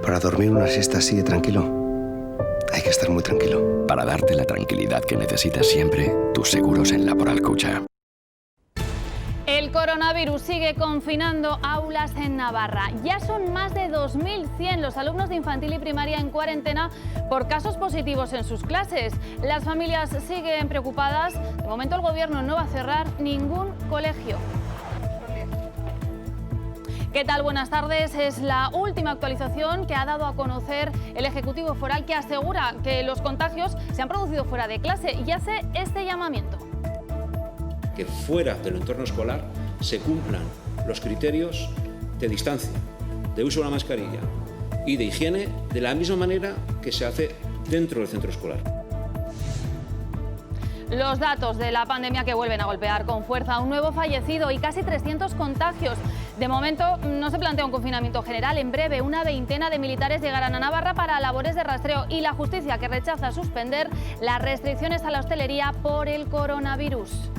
Para dormir una siesta así de tranquilo, hay que estar muy tranquilo. Para darte la tranquilidad que necesitas siempre, tus seguros en Laboral Cucha. El coronavirus sigue confinando aulas en Navarra. Ya son más de 2.100 los alumnos de infantil y primaria en cuarentena por casos positivos en sus clases. Las familias siguen preocupadas. De momento el gobierno no va a cerrar ningún colegio. ¿Qué tal? Buenas tardes. Es la última actualización que ha dado a conocer el Ejecutivo Foral, que asegura que los contagios se han producido fuera de clase y hace este llamamiento. Que fuera del entorno escolar se cumplan los criterios de distancia, de uso de la mascarilla y de higiene de la misma manera que se hace dentro del centro escolar. Los datos de la pandemia que vuelven a golpear con fuerza: un nuevo fallecido y casi 300 contagios. De momento no se plantea un confinamiento general. En breve una veintena de militares llegarán a Navarra para labores de rastreo, y la justicia que rechaza suspender las restricciones a la hostelería por el coronavirus.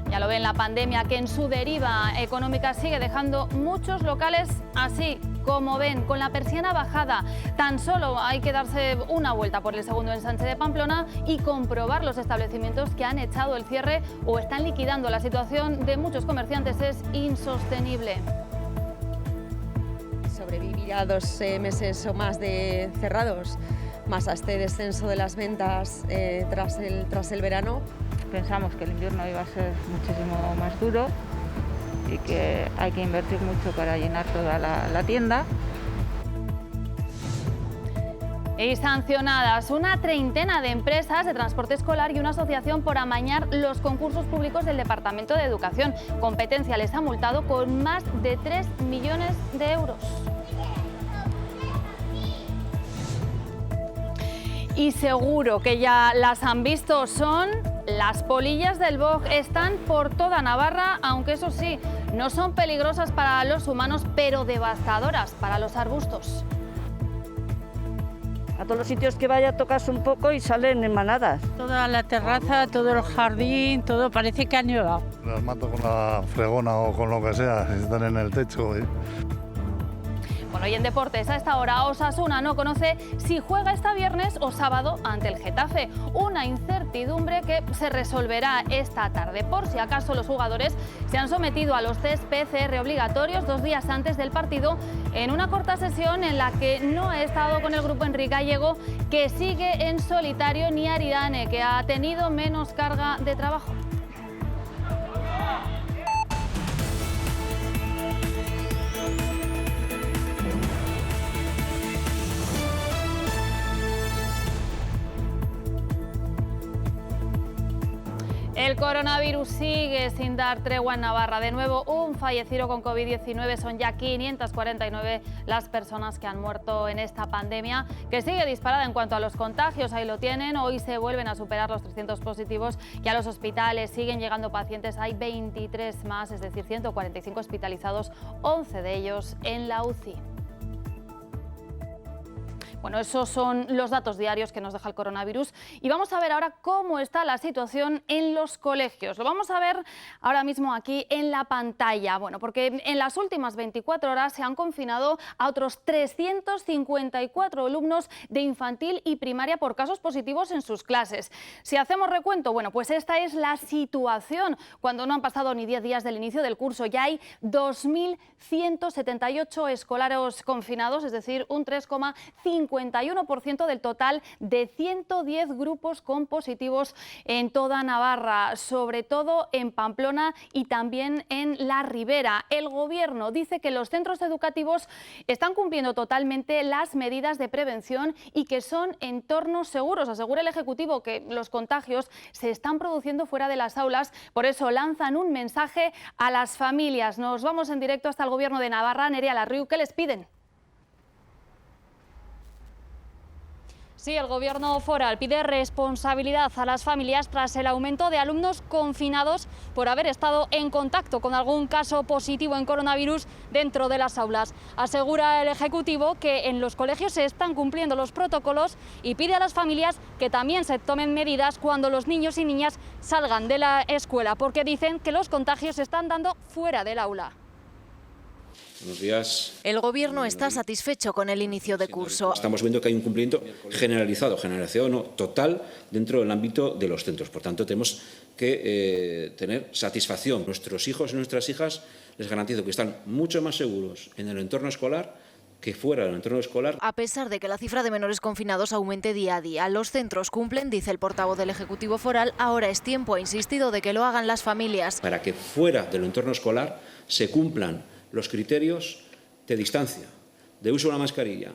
Ya lo ven, la pandemia, que en su deriva económica sigue dejando muchos locales así, como ven, con la persiana bajada. Tan solo hay que darse una vuelta por el segundo ensanche de Pamplona y comprobar los establecimientos que han echado el cierre o están liquidando. La situación de muchos comerciantes es insostenible. Sobrevivir a 2 meses o más de cerrados, más a este descenso de las ventas tras el verano. Pensamos que el invierno iba a ser muchísimo más duro y que hay que invertir mucho para llenar toda la tienda. Y sancionadas una treintena de empresas de transporte escolar y una asociación por amañar los concursos públicos del Departamento de Educación. Competencia les ha multado con más de 3 millones de euros. Y seguro que ya las han visto, son las polillas del boj. Están por toda Navarra, aunque eso sí, no son peligrosas para los humanos, pero devastadoras para los arbustos. A todos los sitios que vaya tocas un poco y salen en manadas. Toda la terraza, todo el jardín, todo parece que ha nevado. Las mato con la fregona o con lo que sea, si están en el techo. Bueno, y en deportes, a esta hora Osasuna no conoce si juega este viernes o sábado ante el Getafe. Una incertidumbre que se resolverá esta tarde. Por si acaso, los jugadores se han sometido a los test PCR obligatorios 2 días antes del partido, en una corta sesión en la que no ha estado con el grupo Enrique Gallego, que sigue en solitario, ni Aridane, que ha tenido menos carga de trabajo. El coronavirus sigue sin dar tregua en Navarra. De nuevo, un fallecido con COVID-19. Son ya 549 las personas que han muerto en esta pandemia, que sigue disparada en cuanto a los contagios. Ahí lo tienen. Hoy se vuelven a superar los 300 positivos y a los hospitales siguen llegando pacientes. Hay 23 más, es decir, 145 hospitalizados, 11 de ellos en la UCI. Bueno, esos son los datos diarios que nos deja el coronavirus, y vamos a ver ahora cómo está la situación en los colegios. Lo vamos a ver ahora mismo aquí en la pantalla. Bueno, porque en las últimas 24 horas se han confinado a otros 354 alumnos de infantil y primaria por casos positivos en sus clases. Si hacemos recuento, bueno, pues esta es la situación cuando no han pasado ni 10 días del inicio del curso. Ya hay 2.178 escolares confinados, es decir, un 3,51% del total de 110 grupos con positivos en toda Navarra, sobre todo en Pamplona y también en la Ribera. El Gobierno dice que los centros educativos están cumpliendo totalmente las medidas de prevención y que son entornos seguros. Asegura el Ejecutivo que los contagios se están produciendo fuera de las aulas, por eso lanzan un mensaje a las familias. Nos vamos en directo hasta el Gobierno de Navarra. Nerea Larriu, ¿qué les piden? Sí, el Gobierno foral pide responsabilidad a las familias tras el aumento de alumnos confinados por haber estado en contacto con algún caso positivo en coronavirus dentro de las aulas. Asegura el Ejecutivo que en los colegios se están cumpliendo los protocolos y pide a las familias que también se tomen medidas cuando los niños y niñas salgan de la escuela, porque dicen que los contagios se están dando fuera del aula. Buenos días. El Gobierno está satisfecho con el inicio de curso. Estamos viendo que hay un cumplimiento generalizado, total dentro del ámbito de los centros. Por tanto, tenemos que tener satisfacción. Nuestros hijos y nuestras hijas, les garantizo que están mucho más seguros en el entorno escolar que fuera del entorno escolar. A pesar de que la cifra de menores confinados aumente día a día, los centros cumplen, dice el portavoz del Ejecutivo Foral. Ahora es tiempo, ha insistido, de que lo hagan las familias. Para que fuera del entorno escolar se cumplan los criterios de distancia, de uso de la mascarilla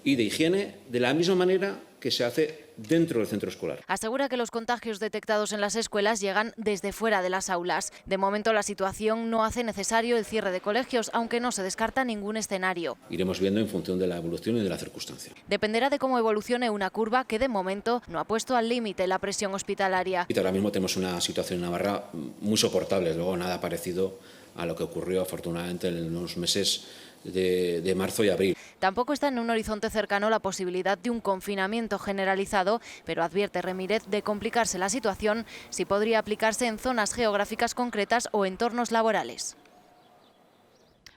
y de higiene de la misma manera que se hace dentro del centro escolar. Asegura que los contagios detectados en las escuelas llegan desde fuera de las aulas. De momento la situación no hace necesario el cierre de colegios, aunque no se descarta ningún escenario. Iremos viendo en función de la evolución y de la circunstancia. Dependerá de cómo evolucione una curva que de momento no ha puesto al límite la presión hospitalaria. Y ahora mismo tenemos una situación en Navarra muy soportable, luego nada parecido a lo que ocurrió afortunadamente en los meses de marzo y abril. Tampoco está en un horizonte cercano la posibilidad de un confinamiento generalizado, pero advierte Remírez de complicarse la situación si podría aplicarse en zonas geográficas concretas o entornos laborales.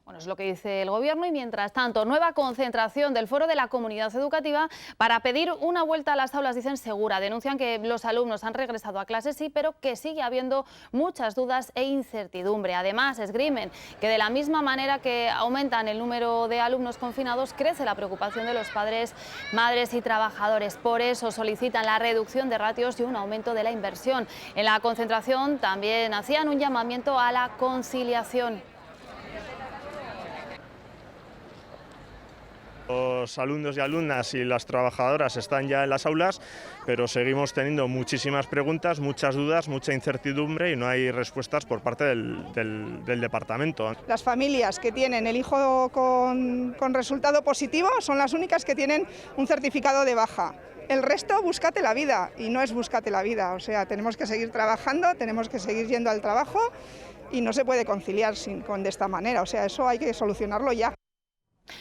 Bueno, es lo que dice el Gobierno y, mientras tanto, nueva concentración del Foro de la Comunidad Educativa para pedir una vuelta a las aulas, dicen, segura. Denuncian que los alumnos han regresado a clases, sí, pero que sigue habiendo muchas dudas e incertidumbre. Además, esgrimen que de la misma manera que aumentan el número de alumnos confinados, crece la preocupación de los padres, madres y trabajadores. Por eso solicitan la reducción de ratios y un aumento de la inversión. En la concentración también hacían un llamamiento a la conciliación. Los alumnos y alumnas y las trabajadoras están ya en las aulas, pero seguimos teniendo muchísimas preguntas, muchas dudas, mucha incertidumbre y no hay respuestas por parte del departamento. Las familias que tienen el hijo con resultado positivo son las únicas que tienen un certificado de baja. El resto, búscate la vida, y no es búscate la vida, o sea, tenemos que seguir trabajando, tenemos que seguir yendo al trabajo y no se puede conciliar de esta manera, o sea, eso hay que solucionarlo ya.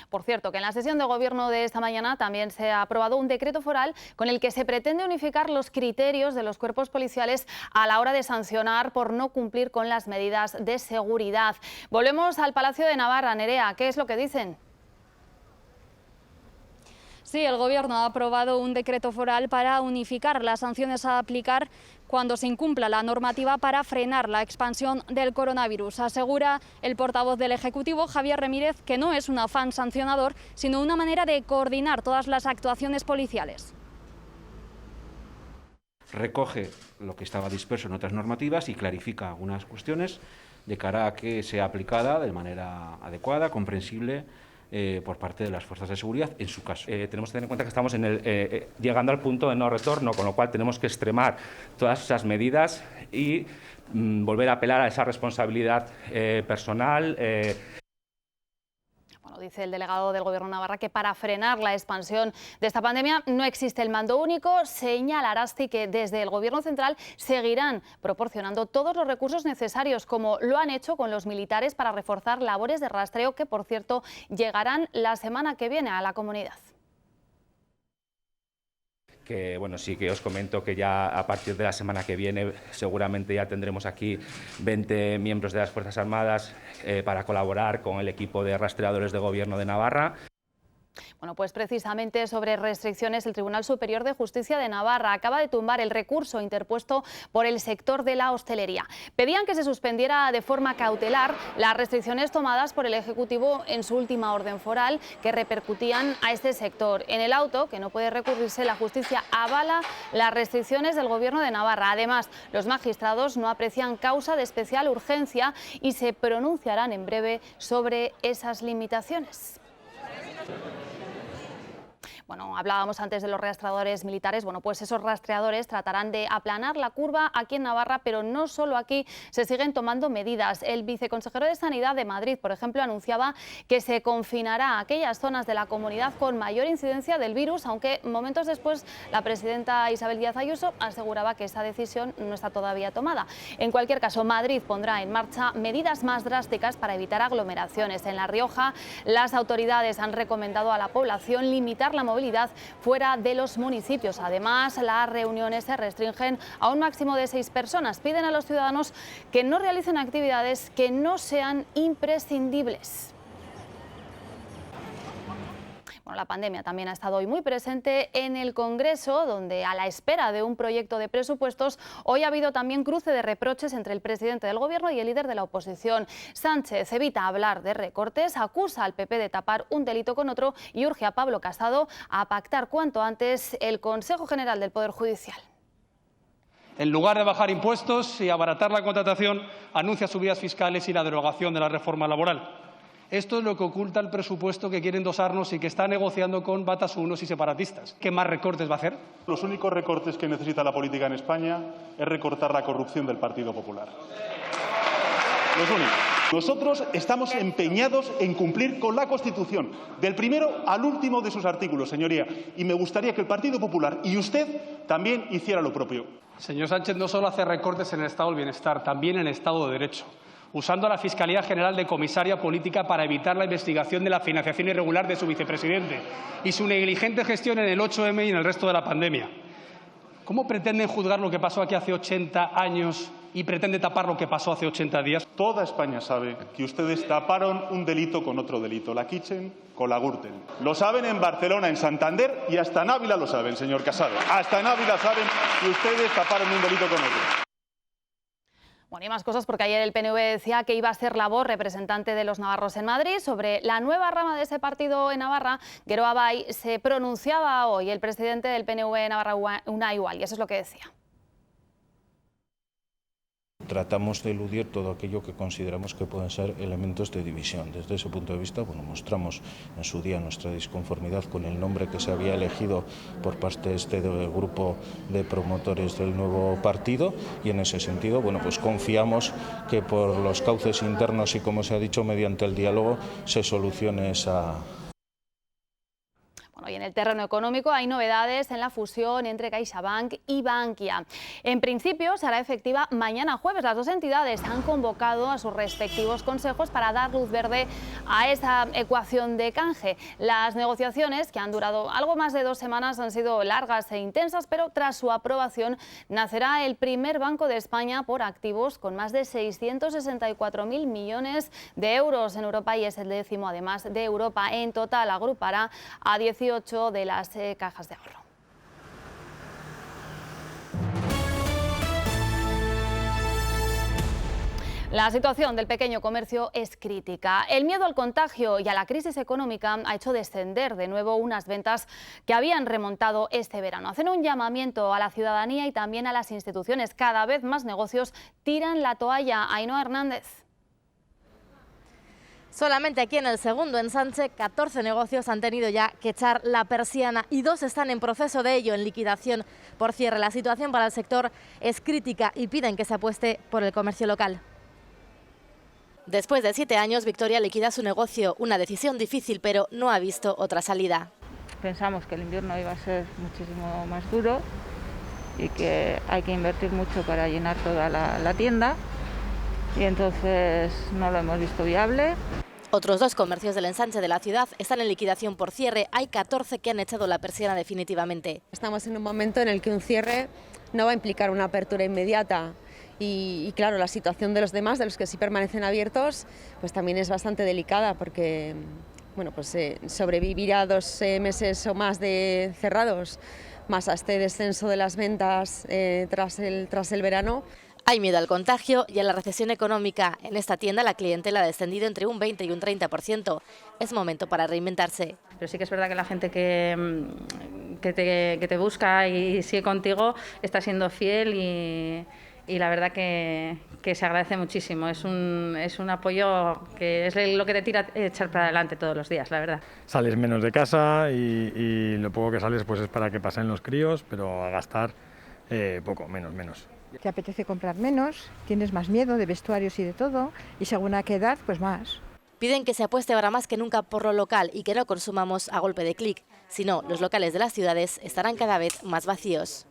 Por cierto, que en la sesión de Gobierno de esta mañana también se ha aprobado un decreto foral con el que se pretende unificar los criterios de los cuerpos policiales a la hora de sancionar por no cumplir con las medidas de seguridad. Volvemos al Palacio de Navarra. Nerea, ¿qué es lo que dicen? Sí, el Gobierno ha aprobado un decreto foral para unificar las sanciones a aplicar cuando se incumpla la normativa para frenar la expansión del coronavirus. Asegura el portavoz del Ejecutivo, Javier Remírez, que no es un afán sancionador, sino una manera de coordinar todas las actuaciones policiales. Recoge lo que estaba disperso en otras normativas y clarifica algunas cuestiones de cara a que sea aplicada de manera adecuada, comprensible, por parte de las fuerzas de seguridad, en su caso. Tenemos que tener en cuenta que estamos llegando al punto de no retorno, con lo cual tenemos que extremar todas esas medidas y volver a apelar a esa responsabilidad personal. Bueno, dice el delegado del Gobierno de Navarra que para frenar la expansión de esta pandemia no existe el mando único. Señala Arasti que desde el Gobierno central seguirán proporcionando todos los recursos necesarios, como lo han hecho con los militares para reforzar labores de rastreo que, por cierto, llegarán la semana que viene a la comunidad. Que bueno, sí que os comento que ya a partir de la semana que viene seguramente ya tendremos aquí 20 miembros de las Fuerzas Armadas para colaborar con el equipo de rastreadores de Gobierno de Navarra. Bueno, pues precisamente sobre restricciones, el Tribunal Superior de Justicia de Navarra acaba de tumbar el recurso interpuesto por el sector de la hostelería. Pedían que se suspendiera de forma cautelar las restricciones tomadas por el Ejecutivo en su última orden foral que repercutían a este sector. En el auto, que no puede recurrirse, la justicia avala las restricciones del Gobierno de Navarra. Además, los magistrados no aprecian causa de especial urgencia y se pronunciarán en breve sobre esas limitaciones. Bueno, hablábamos antes de los rastreadores militares. Bueno, pues esos rastreadores tratarán de aplanar la curva aquí en Navarra, pero no solo aquí, se siguen tomando medidas. El viceconsejero de Sanidad de Madrid, por ejemplo, anunciaba que se confinará aquellas zonas de la comunidad con mayor incidencia del virus, aunque momentos después la presidenta Isabel Díaz Ayuso aseguraba que esa decisión no está todavía tomada. En cualquier caso, Madrid pondrá en marcha medidas más drásticas para evitar aglomeraciones. En La Rioja, las autoridades han recomendado a la población limitar la movilidad fuera de los municipios. Además, las reuniones se restringen a un máximo de 6 personas. Piden a los ciudadanos que no realicen actividades que no sean imprescindibles. Bueno, la pandemia también ha estado hoy muy presente en el Congreso, donde a la espera de un proyecto de presupuestos, hoy ha habido también cruce de reproches entre el presidente del Gobierno y el líder de la oposición. Sánchez evita hablar de recortes, acusa al PP de tapar un delito con otro y urge a Pablo Casado a pactar cuanto antes el Consejo General del Poder Judicial. En lugar de bajar impuestos y abaratar la contratación, anuncia subidas fiscales y la derogación de la reforma laboral. Esto es lo que oculta el presupuesto que quiere endosarnos y que está negociando con batasunos y separatistas. ¿Qué más recortes va a hacer? Los únicos recortes que necesita la política en España es recortar la corrupción del Partido Popular. Los únicos. Nosotros estamos empeñados en cumplir con la Constitución, del primero al último de sus artículos, señoría. Y me gustaría que el Partido Popular y usted también hiciera lo propio. Señor Sánchez, no solo hace recortes en el Estado del Bienestar, también en el Estado de Derecho, usando a la Fiscalía General de comisaria política para evitar la investigación de la financiación irregular de su vicepresidente y su negligente gestión en el 8M y en el resto de la pandemia. ¿Cómo pretenden juzgar lo que pasó aquí hace 80 años y pretende tapar lo que pasó hace 80 días? Toda España sabe que ustedes taparon un delito con otro delito, la Kitchen con la Gürtel. Lo saben en Barcelona, en Santander y hasta en Ávila lo saben, señor Casado. Hasta en Ávila saben que ustedes taparon un delito con otro. Bueno, y más cosas, porque ayer el PNV decía que iba a ser la voz representante de los navarros en Madrid. Sobre la nueva rama de ese partido en Navarra, Gero Abay, se pronunciaba hoy el presidente del PNV en Navarra, Unai Igual, y eso es lo que decía. Tratamos de eludir todo aquello que consideramos que pueden ser elementos de división. Desde ese punto de vista, bueno, mostramos en su día nuestra disconformidad con el nombre que se había elegido por parte de este grupo de promotores del nuevo partido y en ese sentido, bueno, pues confiamos que por los cauces internos y, como se ha dicho, mediante el diálogo se solucione esa. Bueno, y en el terreno económico hay novedades en la fusión entre CaixaBank y Bankia. En principio se hará efectiva mañana jueves. Las dos entidades han convocado a sus respectivos consejos para dar luz verde a esa ecuación de canje. Las negociaciones, que han durado algo más de 2 semanas, han sido largas e intensas, pero tras su aprobación nacerá el primer banco de España por activos con más de 664.000 millones de euros en Europa y es el 10º además de Europa. En total agrupará a 18 de las cajas de ahorro. La situación del pequeño comercio es crítica. El miedo al contagio y a la crisis económica ha hecho descender de nuevo unas ventas que habían remontado este verano. Hacen un llamamiento a la ciudadanía y también a las instituciones. Cada vez más negocios tiran la toalla. Ainhoa Hernández. Solamente aquí en el segundo ensanche, 14 negocios han tenido ya que echar la persiana y 2 están en proceso de ello, en liquidación por cierre. La situación para el sector es crítica y piden que se apueste por el comercio local. Después de 7 años, Victoria liquida su negocio, una decisión difícil, pero no ha visto otra salida. Pensamos que el invierno iba a ser muchísimo más duro y que hay que invertir mucho para llenar toda la tienda y entonces no lo hemos visto viable. Otros 2 comercios del ensanche de la ciudad están en liquidación por cierre. Hay 14 que han echado la persiana definitivamente. Estamos en un momento en el que un cierre no va a implicar una apertura inmediata. Y claro, la situación de los demás, de los que sí permanecen abiertos, pues también es bastante delicada porque bueno, pues, sobrevivir a 2 meses o más de cerrados, más a este descenso de las ventas tras el verano. Hay miedo al contagio y a la recesión económica. En esta tienda la clientela ha descendido entre un 20 y un 30%. Es momento para reinventarse. Pero sí que es verdad que la gente que te busca y sigue contigo está siendo fiel y la verdad que se agradece muchísimo. Es un apoyo que es lo que te tira a echar para adelante todos los días, la verdad. Sales menos de casa y lo poco que sales pues es para que pasen los críos, pero a gastar poco, menos. Te apetece comprar menos, tienes más miedo de vestuarios y de todo, y según a qué edad, pues más. Piden que se apueste ahora más que nunca por lo local y que no consumamos a golpe de clic. Si no, los locales de las ciudades estarán cada vez más vacíos.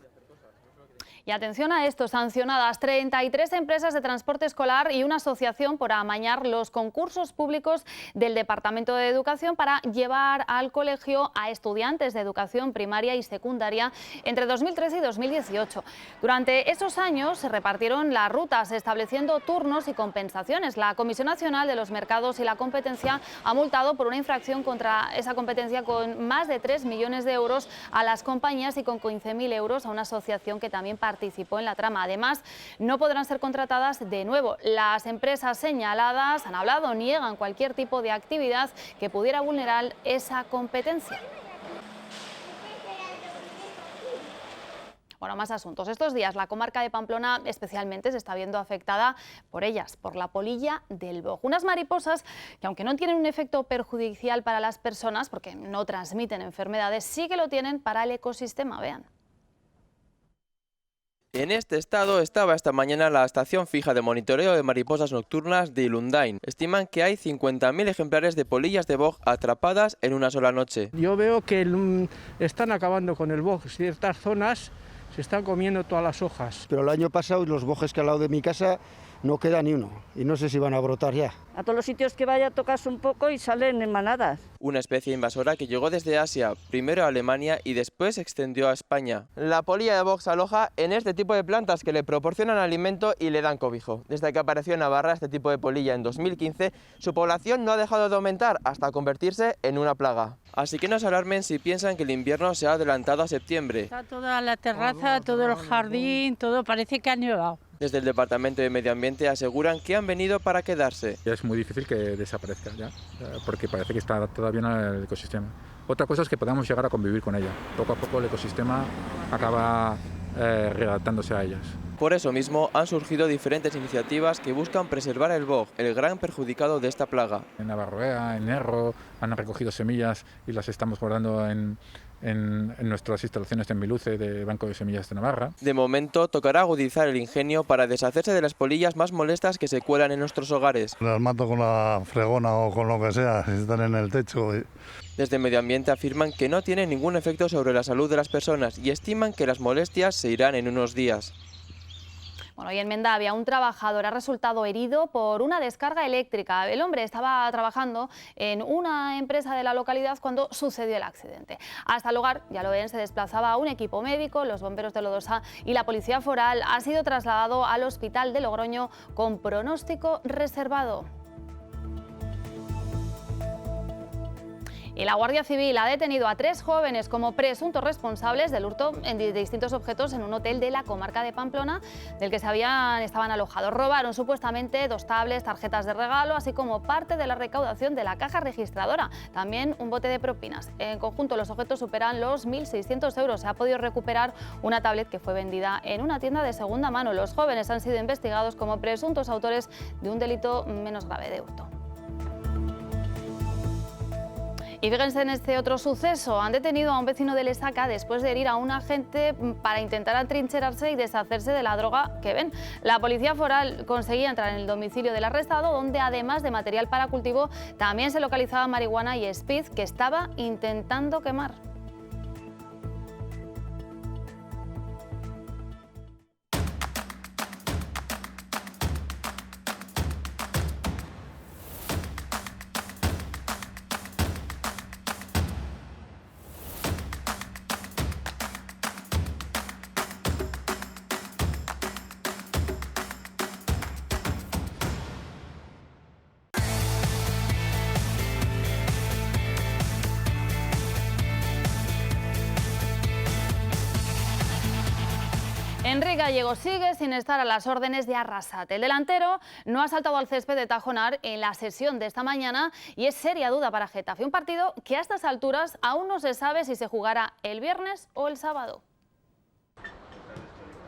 Y atención a esto, sancionadas 33 empresas de transporte escolar y una asociación por amañar los concursos públicos del Departamento de Educación para llevar al colegio a estudiantes de educación primaria y secundaria entre 2013 y 2018. Durante esos años se repartieron las rutas, estableciendo turnos y compensaciones. La Comisión Nacional de los Mercados y la Competencia ha multado por una infracción contra esa competencia con más de 3 millones de euros a las compañías y con 15.000 euros a una asociación que también participó en la trama. Además, no podrán ser contratadas de nuevo. Las empresas señaladas han hablado, niegan cualquier tipo de actividad que pudiera vulnerar esa competencia. Bueno, más asuntos. Estos días la comarca de Pamplona especialmente se está viendo afectada por ellas, por la polilla del boj. Unas mariposas que, aunque no tienen un efecto perjudicial para las personas, porque no transmiten enfermedades, sí que lo tienen para el ecosistema. Vean. En este estado estaba esta mañana la estación fija de monitoreo de mariposas nocturnas de Ilundain. Estiman que hay 50.000 ejemplares de polillas de boj atrapadas en una sola noche. Yo veo que están acabando con el boj. Ciertas zonas se están comiendo todas las hojas. Pero el año pasado los bojes que al lado de mi casa no queda ni uno y no sé si van a brotar ya. A todos los sitios que vaya tocas un poco y salen en manadas. Una especie invasora que llegó desde Asia, primero a Alemania y después se extendió a España. La polilla de boj se aloja en este tipo de plantas que le proporcionan alimento y le dan cobijo. Desde que apareció en Navarra este tipo de polilla en 2015, su población no ha dejado de aumentar hasta convertirse en una plaga. Así que no se alarmen si piensan que el invierno se ha adelantado a septiembre. Está toda la terraza, todo el jardín, todo parece que ha nevado. Desde el Departamento de Medio Ambiente aseguran que han venido para quedarse. Es muy difícil que desaparezca ya, porque parece que está todavía en el ecosistema. Otra cosa es que podamos llegar a convivir con ella. Poco a poco el ecosistema acaba readaptándose a ellas. Por eso mismo han surgido diferentes iniciativas que buscan preservar el boj, el gran perjudicado de esta plaga. En Navarroea, en Erro, han recogido semillas y las estamos guardando en nuestras instalaciones en Miluce de Banco de Semillas de Navarra. De momento tocará agudizar el ingenio para deshacerse de las polillas más molestas que se cuelan en nuestros hogares. Las mato con la fregona o con lo que sea, si están en el techo. Desde Medio Ambiente afirman que no tiene ningún efecto sobre la salud de las personas y estiman que las molestias se irán en unos días. Bueno, y en Mendavia un trabajador ha resultado herido por una descarga eléctrica. El hombre estaba trabajando en una empresa de la localidad cuando sucedió el accidente. Hasta el lugar, ya lo ven, se desplazaba un equipo médico, los bomberos de Lodosa y la policía foral. Ha sido trasladado al hospital de Logroño con pronóstico reservado. Y la Guardia Civil ha detenido a 3 jóvenes como presuntos responsables del hurto de distintos objetos en un hotel de la comarca de Pamplona del que estaban alojados. Robaron supuestamente 2 tablets, tarjetas de regalo, así como parte de la recaudación de la caja registradora. También un bote de propinas. En conjunto los objetos superan los 1.600 euros. Se ha podido recuperar una tablet que fue vendida en una tienda de segunda mano. Los jóvenes han sido investigados como presuntos autores de un delito menos grave de hurto. Y fíjense en este otro suceso, han detenido a un vecino de Lesaca después de herir a un agente para intentar atrincherarse y deshacerse de la droga que ven. La policía foral conseguía entrar en el domicilio del arrestado, donde además de material para cultivo también se localizaba marihuana y speed que estaba intentando quemar. Enrique Gallego sigue sin estar a las órdenes de Arrasate. El delantero no ha saltado al césped de Tajonar en la sesión de esta mañana y es seria duda para Getafe. Un partido que a estas alturas aún no se sabe si se jugará el viernes o el sábado.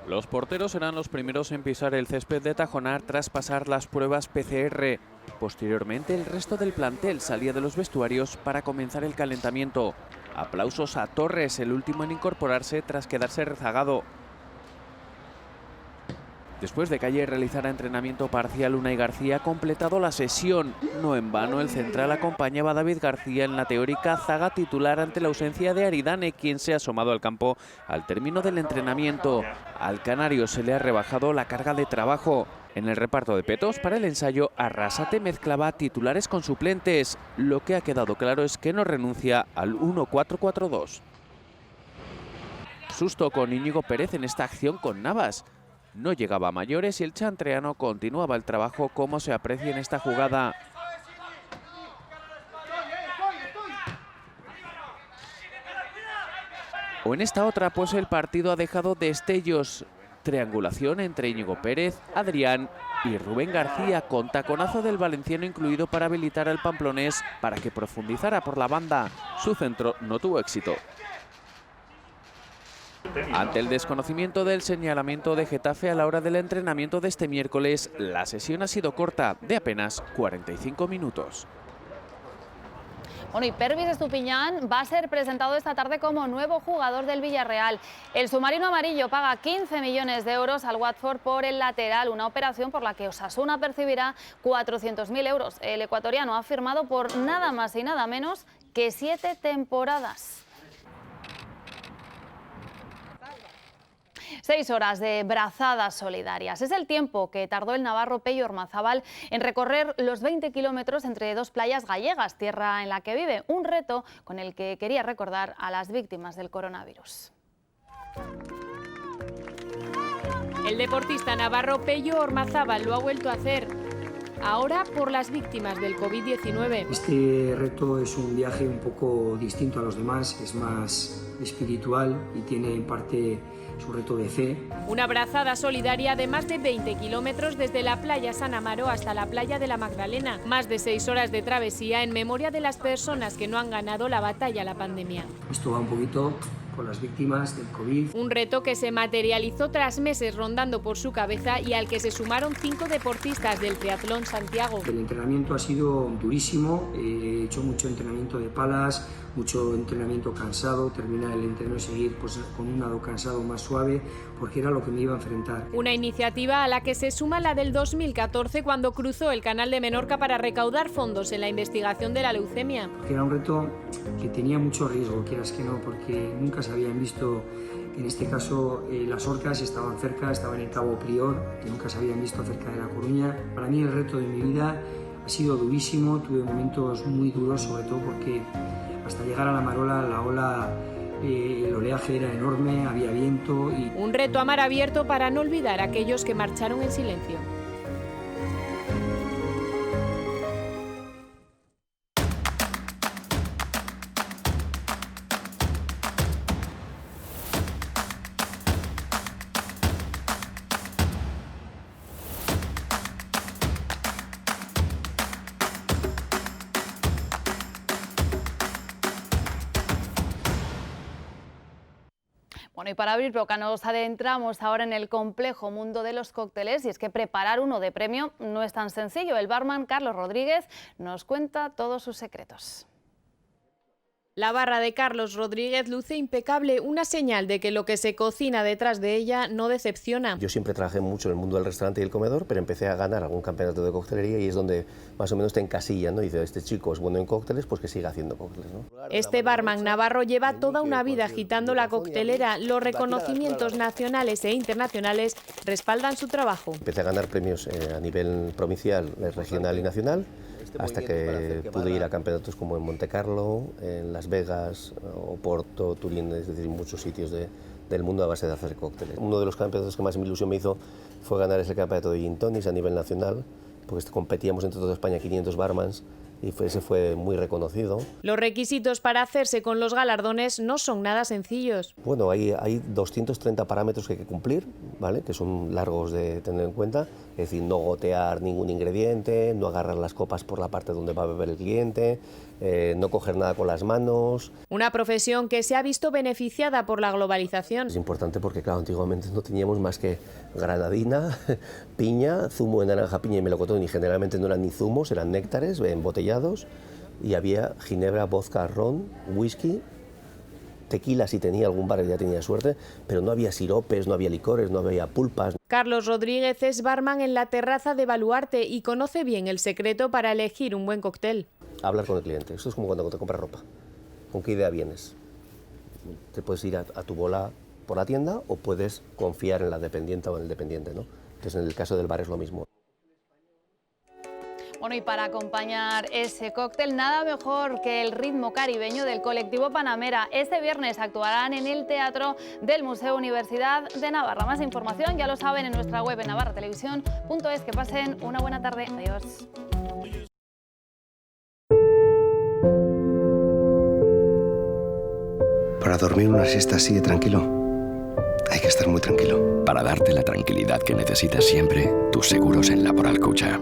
Los porteros serán los primeros en pisar el césped de Tajonar tras pasar las pruebas PCR. Posteriormente, el resto del plantel salía de los vestuarios para comenzar el calentamiento. Aplausos a Torres, el último en incorporarse tras quedarse rezagado. Después de que ayer realizara entrenamiento parcial, Unai García ha completado la sesión. No en vano, el central acompañaba a David García en la teórica zaga titular ante la ausencia de Aridane, quien se ha asomado al campo al término del entrenamiento. Al canario se le ha rebajado la carga de trabajo. En el reparto de petos para el ensayo, Arrasate mezclaba titulares con suplentes. Lo que ha quedado claro es que no renuncia al 1-4-4-2. Susto con Íñigo Pérez en esta acción con Navas. No llegaba a mayores y el chantreano continuaba el trabajo como se aprecia en esta jugada. O en esta otra, pues el partido ha dejado destellos. Triangulación entre Íñigo Pérez, Adrián y Rubén García, con taconazo del valenciano incluido para habilitar al pamplonés para que profundizara por la banda. Su centro no tuvo éxito. Ante el desconocimiento del señalamiento de Getafe a la hora del entrenamiento de este miércoles, la sesión ha sido corta, de apenas 45 minutos. Bueno, y Pervis Estupiñán va a ser presentado esta tarde como nuevo jugador del Villarreal. El submarino amarillo paga 15 millones de euros al Watford por el lateral, una operación por la que Osasuna percibirá 400.000 euros. El ecuatoriano ha firmado por nada más y nada menos que 7 temporadas. 6 horas de brazadas solidarias. Es el tiempo que tardó el navarro Pello Ormazábal en recorrer los 20 kilómetros entre dos playas gallegas, tierra en la que vive. Un reto con el que quería recordar a las víctimas del coronavirus. El deportista navarro Pello Ormazábal lo ha vuelto a hacer. Ahora por las víctimas del COVID-19. Este reto es un viaje un poco distinto a los demás, es más espiritual y tiene en parte su reto de fe. Una brazada solidaria de más de 20 kilómetros desde la playa San Amaro hasta la playa de la Magdalena. Más de 6 horas de travesía en memoria de las personas que no han ganado la batalla a la pandemia. Esto va un poquito por las víctimas del COVID. Un reto que se materializó tras meses rondando por su cabeza y al que se sumaron 5 deportistas del Triatlón Santiago. El entrenamiento ha sido durísimo, he hecho mucho entrenamiento de palas, mucho entrenamiento cansado, terminar el entreno y seguir pues, con un lado cansado más suave, porque era lo que me iba a enfrentar. Una iniciativa a la que se suma la del 2014 cuando cruzó el canal de Menorca para recaudar fondos en la investigación de la leucemia. Porque era un reto que tenía mucho riesgo, quieras que no, porque nunca se habían visto, en este caso las orcas estaban cerca, estaban en Cabo Prior, que nunca se habían visto cerca de La Coruña. Para mí el reto de mi vida ha sido durísimo, tuve momentos muy duros, sobre todo porque hasta llegar a la Marola, la ola, el oleaje era enorme, había viento y... Un reto a mar abierto para no olvidar a aquellos que marcharon en silencio. Bueno, y para abrir boca nos adentramos ahora en el complejo mundo de los cócteles, y es que preparar uno de premio no es tan sencillo. El barman Carlos Rodríguez nos cuenta todos sus secretos. La barra de Carlos Rodríguez luce impecable, una señal de que lo que se cocina detrás de ella no decepciona. Yo siempre trabajé mucho en el mundo del restaurante y el comedor, pero empecé a ganar algún campeonato de coctelería y es donde más o menos te encasillan, ¿no? Dice, este chico es bueno en cócteles, pues que siga haciendo cócteles, ¿no? Este barman navarro lleva toda una vida agitando la coctelera. Los reconocimientos nacionales e internacionales respaldan su trabajo. Empecé a ganar premios a nivel provincial, regional y nacional, hasta que pude ir a campeonatos como en Monte Carlo, en Las Vegas, Oporto, Turín, es decir, muchos sitios del mundo a base de hacer cócteles. Uno de los campeonatos que más mi ilusión me hizo fue ganar ese campeonato de Gin Tonics a nivel nacional, porque competíamos entre toda España 500 barmans y ese fue muy reconocido. Los requisitos para hacerse con los galardones no son nada sencillos. Bueno, hay 230 parámetros que hay que cumplir, ¿vale? Que son largos de tener en cuenta, es decir, no gotear ningún ingrediente, no agarrar las copas por la parte donde va a beber el cliente, no coger nada con las manos. Una profesión que se ha visto beneficiada por la globalización. Es importante porque, claro, antiguamente no teníamos más que granadina, piña, zumo de naranja, piña y melocotón, y generalmente no eran ni zumos, eran néctares embotellados, y había ginebra, vodka, ron, whisky Tequila si tenía algún bar ya tenía suerte, pero no había siropes, no había licores, no había pulpas. Carlos Rodríguez es barman en la terraza de Baluarte y conoce bien el secreto para elegir un buen cóctel. Hablar con el cliente. Esto es como cuando te compras ropa. ¿Con qué idea vienes? Te puedes ir a tu bola por la tienda o puedes confiar en la dependiente o en el dependiente, ¿no? Entonces, en el caso del bar es lo mismo. Bueno, y para acompañar ese cóctel, nada mejor que el ritmo caribeño del colectivo Panamera. Este viernes actuarán en el Teatro del Museo Universidad de Navarra. Más información ya lo saben en nuestra web en navarratelevisión.es. Que pasen una buena tarde. Adiós. Para dormir una siesta así de tranquilo, hay que estar muy tranquilo. Para darte la tranquilidad que necesitas siempre, tus seguros en Laboral Cucha.